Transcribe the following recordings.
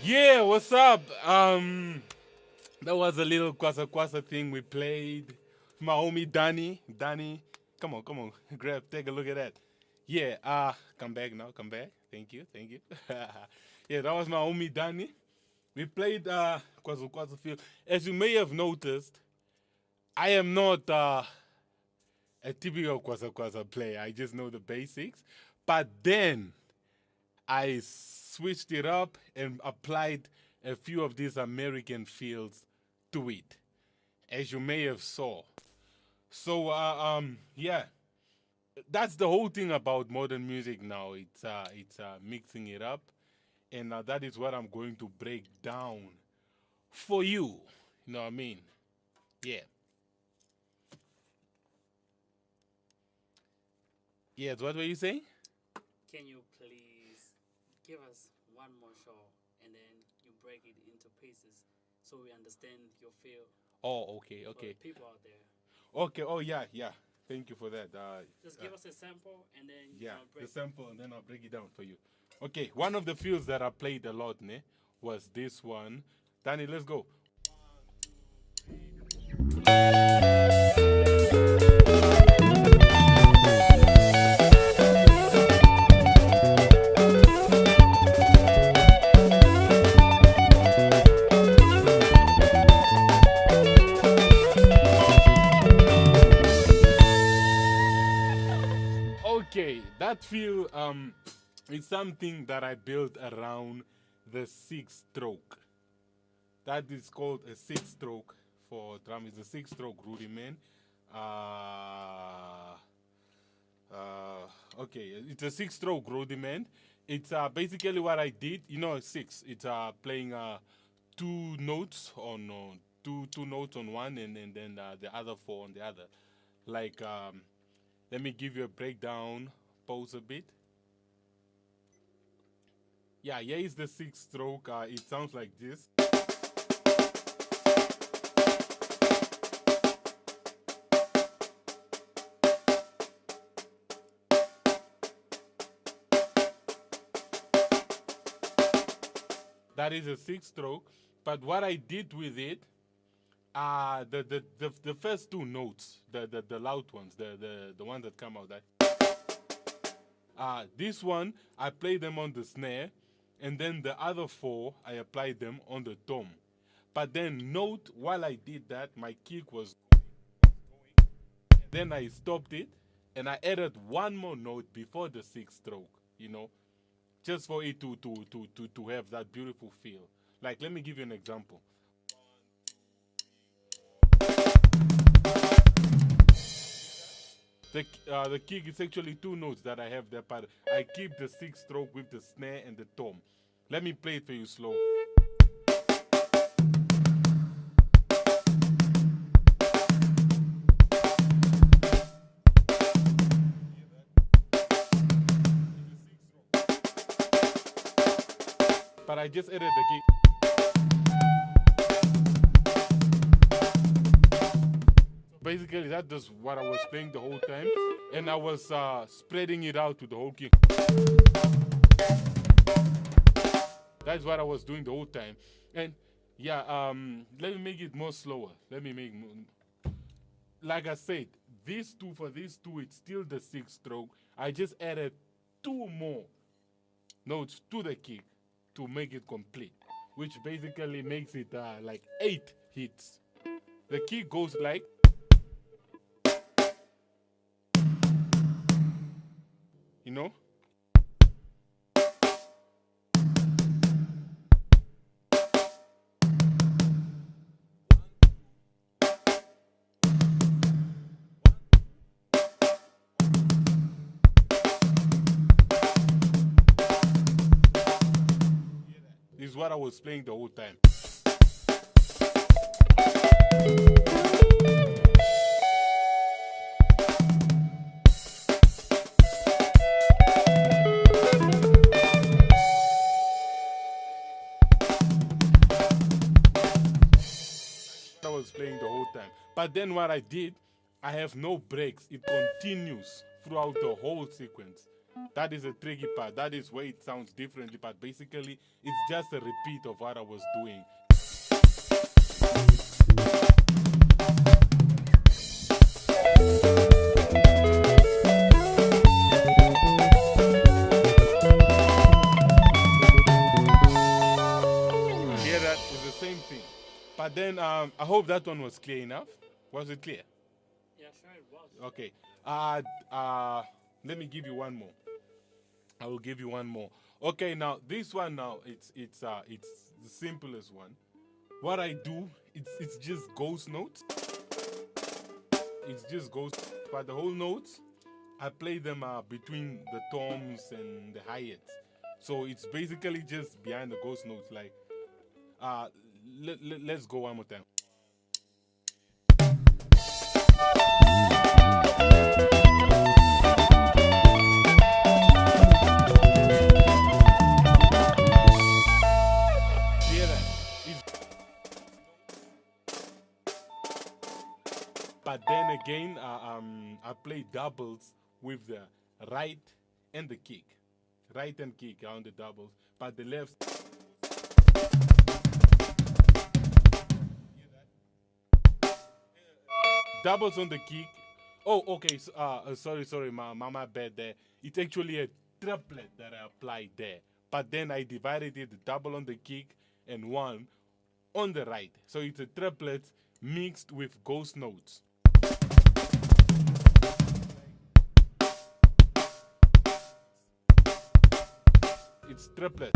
Yeah, what's up? That was a little kwasa kwasa thing we played. My homie Danny. Danny, come on, grab, take a look at that. Yeah, come back now, come back. Thank you, thank you. Yeah, that was my homie Danny. We played kwasa kwasa field. As you may have noticed, I am not a typical kwasa kwasa player. I just know the basics. But then I switched it up and applied a few of these American fields to it, as you may have saw. So yeah, that's the whole thing about modern music now. It's mixing it up, and that is what I'm going to break down for you. You know what I mean? Yeah. Yes. What were you saying? Can you please give us one more show and then you break it into pieces so we understand your feel Oh, okay, for okay, the people out there? okay. Oh, yeah, yeah. Thank you for that. Just give us a sample and then Yeah, break the sample, and then I'll break it down for you. Okay, one of the fields that I played a lot, ne, was this one. Danny, let's go. Okay, that feel is something that I built around the six stroke. That is called a six stroke for drum. It's a six stroke rudiment. Okay, it's a six stroke rudiment. It's basically what I did. You know, six. It's playing two notes on two notes on one, and then the other four on the other. Like let me give you a breakdown. Pause a bit. Yeah, here is the six stroke. It sounds like this. That is a six stroke. But what I did with it, the first two notes, the loud ones, the ones that come out, that this one I play them on the snare, and then the other 4 I applied them on the tom. But then note, while I did that, my kick was going. Then I stopped it, and I added one more note before the 6th stroke, you know, just for it to have that beautiful feel. Like, let me give you an example. The kick is actually 2 notes that I have there, but I keep the 6th stroke with the snare and the tom. Let me play it for you slow. But I just added the kick. Basically, that is what I was playing the whole time, and I was spreading it out to the whole kick. That's what I was doing the whole time. And yeah, let me make it more slower. Let me make more. Like I said, for these two, it's still the 6th stroke. I just added 2 more notes to the kick to make it complete, which basically makes it like 8 hits. The kick goes like, you know? This is what I was playing the whole time. I was playing the whole time. But then what I did, I have no breaks. It continues throughout the whole sequence. That is a tricky part. That is where it sounds differently, but basically it's just a repeat of what I was doing. Yeah, that is the same thing. But then I hope that one was clear enough. Was it clear? Yeah, sure it was. Okay. Let me give you one more. I will give you one more. Okay, now this one now it's the simplest one. What I do, it's just ghost notes. It's just ghost, but the whole notes I play them between the toms and the hi-hats. So it's basically just behind the ghost notes. Like, let's go one more time. But then again, I play doubles with the right and the kick. Right and kick on the doubles, but the left. Doubles on the kick. Oh, okay. So, sorry, my bad there. It's actually a triplet that I applied there. But then I divided it, the double on the kick and 1 on the right. So it's a triplet mixed with ghost notes. It's triplet.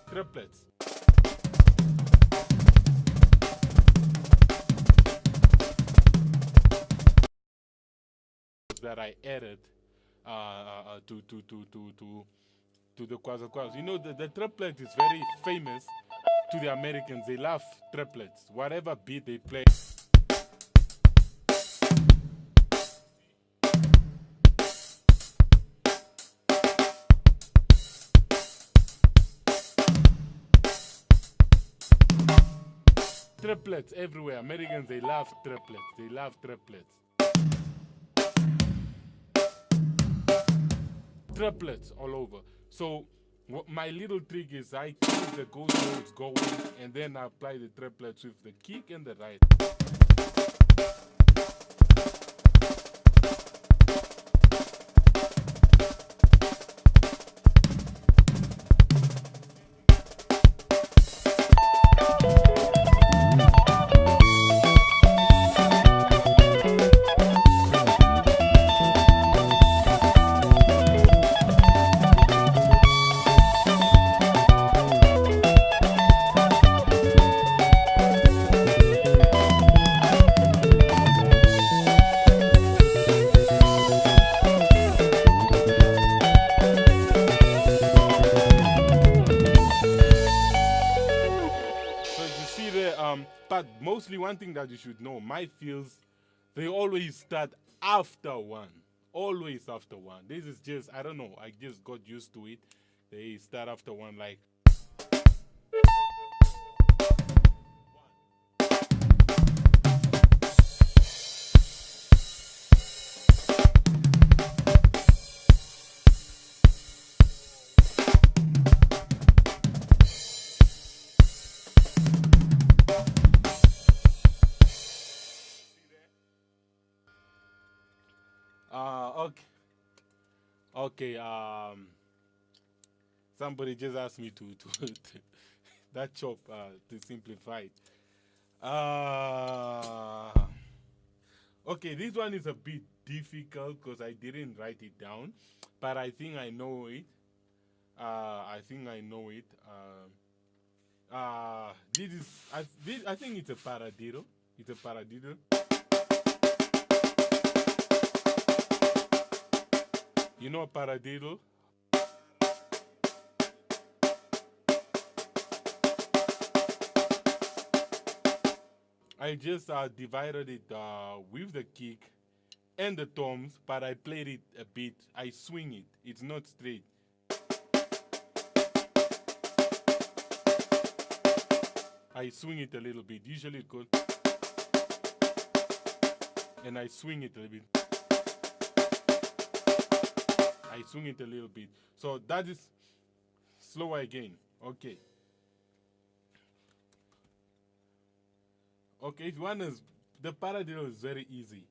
Triplets. That I added to the quasi quasi. You know, the triplet is very famous to the Americans. They love triplets. Whatever beat they play. Triplets everywhere. Americans, they love triplets. They love triplets. Triplets all over. So my little trick is I keep the ghost notes going and then I apply the triplets with the kick and the right. see the but mostly one thing that you should know, my fields, they always start after one. Always after one. This is just, I don't know, I just got used to it. They start after one, like. Okay. Okay, somebody just asked me to that chop to simplify it. Okay, this one is a bit difficult because I didn't write it down, but I think I know it. I think I know it. I think it's a paradiddle. It's a paradiddle. You know a paradiddle? I just divided it with the kick and the toms, but I played it a bit. I swing it. It's not straight. I swing it a little bit. Usually it goes, and I swing it a little bit. I swing it a little bit. So that is slower again. Okay. Okay, if one is, the paradiddle is very easy.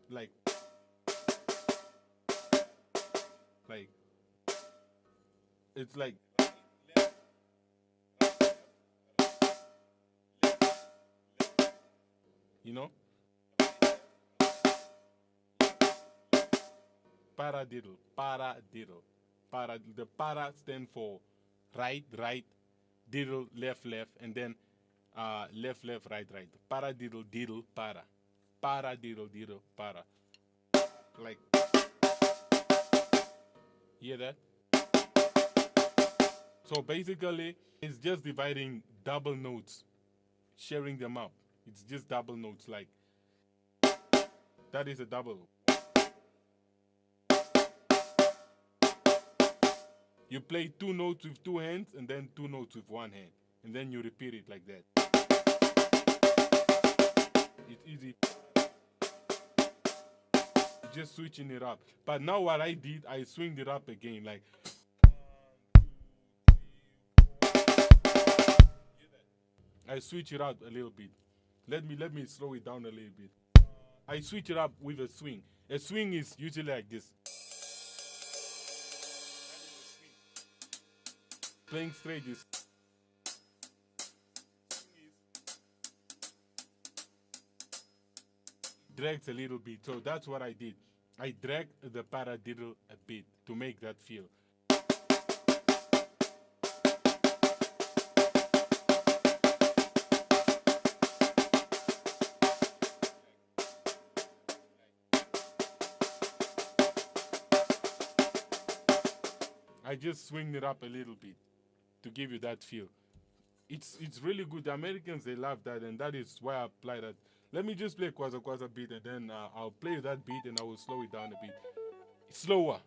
Like, it's like, you know? Paradiddle, paradiddle. The para stands for right, right, diddle, left, left, and then left, left, right, right. Paradiddle, diddle, para. Paradiddle, diddle, para. Like, hear that? So basically, it's just dividing double notes, sharing them up. It's just double notes, like, that is a double. You play two notes with two hands and then two notes with one hand. And then you repeat it like that. It's easy. Just switching it up. But now what I did, I swinged it up again. Like, I switch it out a little bit. Let me slow it down a little bit. I switch it up with a swing. A swing is usually like this. Playing straight is drags a little bit. So that's what I did. I dragged the paradiddle a bit to make that feel. I just swing it up a little bit to give you that feel. It's really good. The Americans, they love that, and that is why I apply that. Let me just play Kwaza Kwaza beat, and then I'll play that beat and I will slow it down a bit. Slower.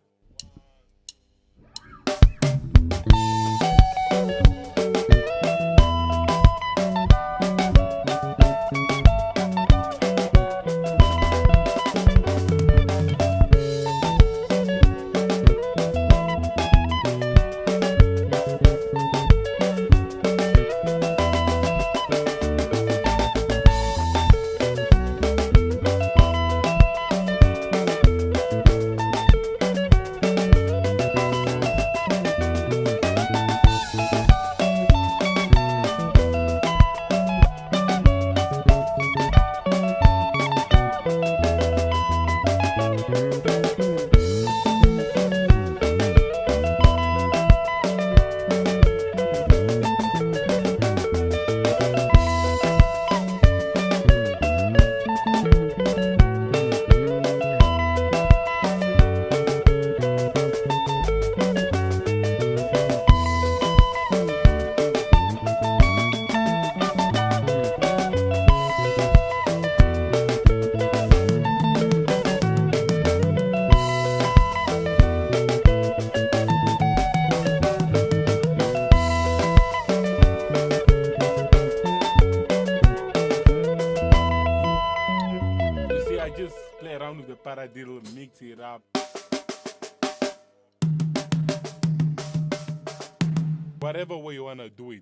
paradiddle, mix it up. Whatever way you wanna do it.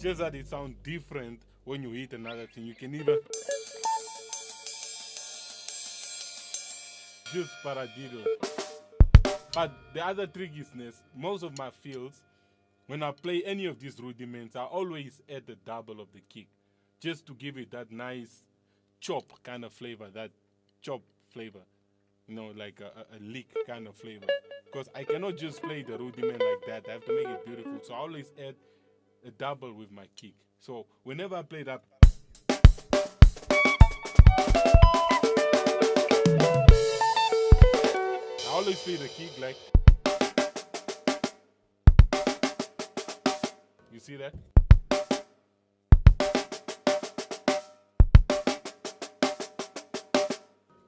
Just that it sounds different when you hit another thing. You can even just paradiddle. But the other trickiness, most of my fills, when I play any of these rudiments, I always add the double of the kick, just to give it that nice chop kind of flavor, that chop flavor, like a lick kind of flavor. Because I cannot just play the rudiment like that. I have to make it beautiful. So I always add a double with my kick. So whenever I play that, I always play the kick like, you see that?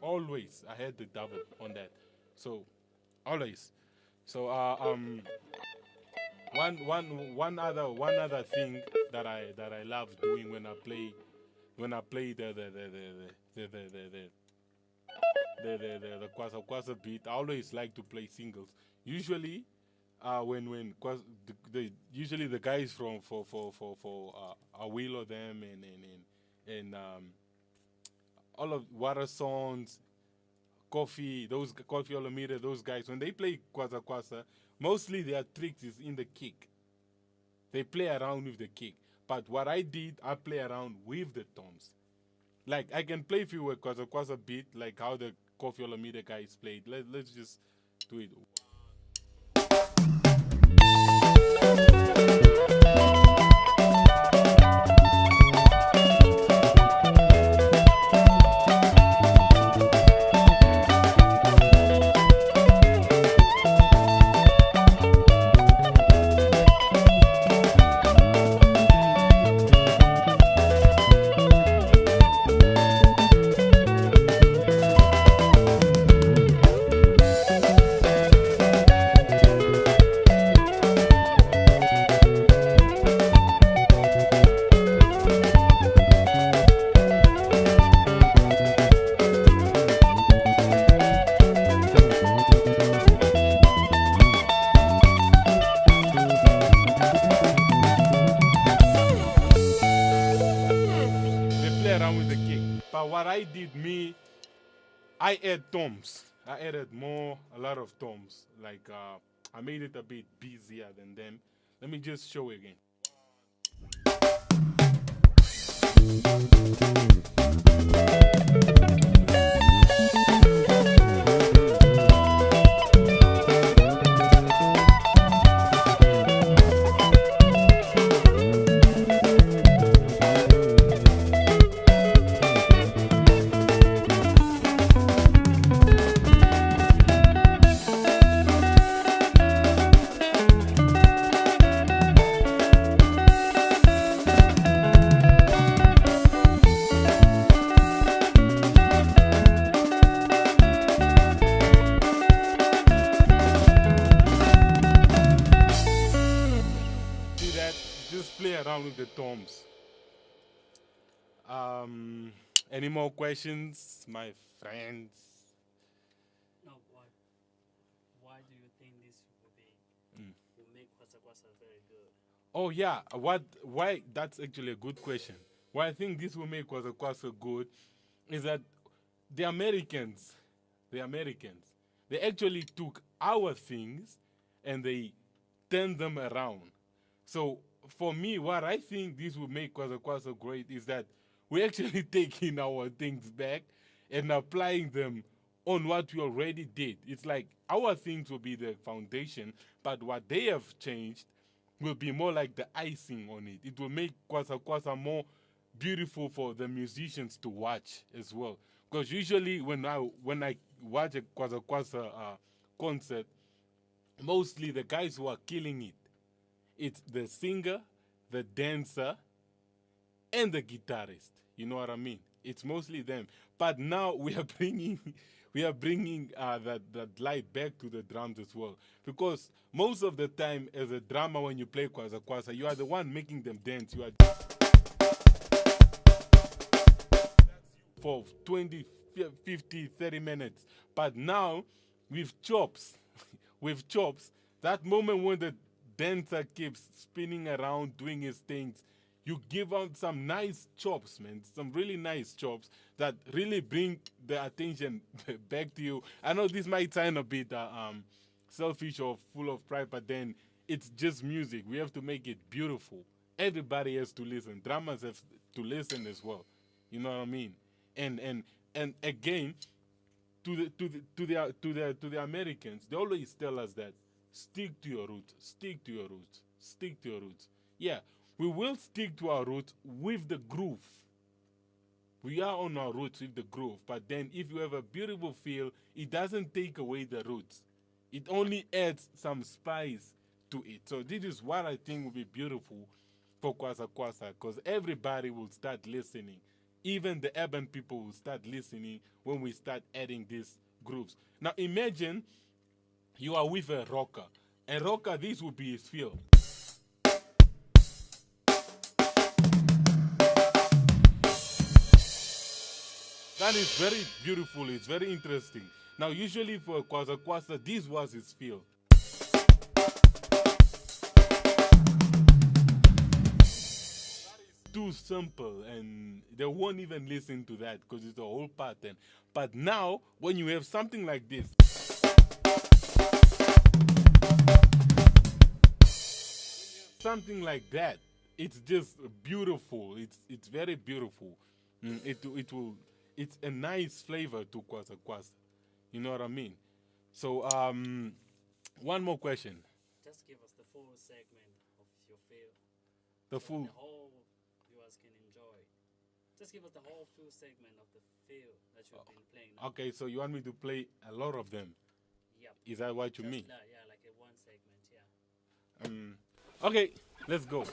Always I had the double on that. So always. So one other thing that I love doing when I play the kwasa beat, I always like to play singles. Usually, usually the guys from for Awilo them and all of Water Sons, Coffee, Coffee Olamide, those guys, when they play kwasa, mostly their tricks is in the kick. They play around with the kick. But what I did, I play around with the toms. Like, I can play for you a kwasa beat, like how the Coffee Olamide guys played. Let's just do it. But what I did, I add toms. I added a lot of toms. Like, I made it a bit busier than them. Let me just show you again. Just play around with the toms. Any more questions, my friends? No, why do you think this will make kwasa very good? Oh yeah, why? That's actually a good question. Why I think this will make kwasa good is that the Americans, they actually took our things and they turned them around. So for me, what I think this will make kwasa great is that we're actually taking our things back and applying them on what we already did. It's like our things will be the foundation, but what they have changed will be more like the icing on it. It will make kwasa more beautiful for the musicians to watch as well. Because usually when I watch a kwasa concert, mostly the guys who are killing it, it's the singer, the dancer, and the guitarist. You know what I mean? It's mostly them. But now we are bringing we are bringing that light back to the drums as well. Because most of the time, as a drummer, when you play kwasa kwasa, you are the one making them dance. You are for 20, 50, 30 minutes. But now, with chops, with chops, that moment when the dancer keeps spinning around doing his things, you give out some nice chops, man, some really nice chops that really bring the attention back to you. I know this might sound a bit selfish or full of pride, but then it's just music. We have to make it beautiful. Everybody has to listen. Drummers have to listen as well. You know what I mean? And again, to the Americans, they always tell us that stick to your roots, stick to your roots, stick to your roots. Yeah, we will stick to our roots with the groove. We are on our roots with the groove, but then if you have a beautiful feel, it doesn't take away the roots. It only adds some spice to it. So this is what I think will be beautiful for Kwasa Kwasa, because everybody will start listening. Even the urban people will start listening when we start adding these grooves. Now imagine you are with a rocker. A rocker, this would be his feel. That is very beautiful. It's very interesting. Now, usually for Kwasa Kwasa, this was his feel. Too simple, and they won't even listen to that because it's a whole pattern. But now, when you have something like this, something like that, it's just beautiful. It's very beautiful. It will. It's a nice flavor to Kwasa Kwasa. You know what I mean? So one more question. Just give us the full segment of your feel. The So full. the whole viewers can enjoy. Just give us the whole full segment of the feel that you've been playing. Okay, so you want me to play a lot of them? Yep. Is that what you Just mean? yeah, like a one segment, yeah. Okay, let's go.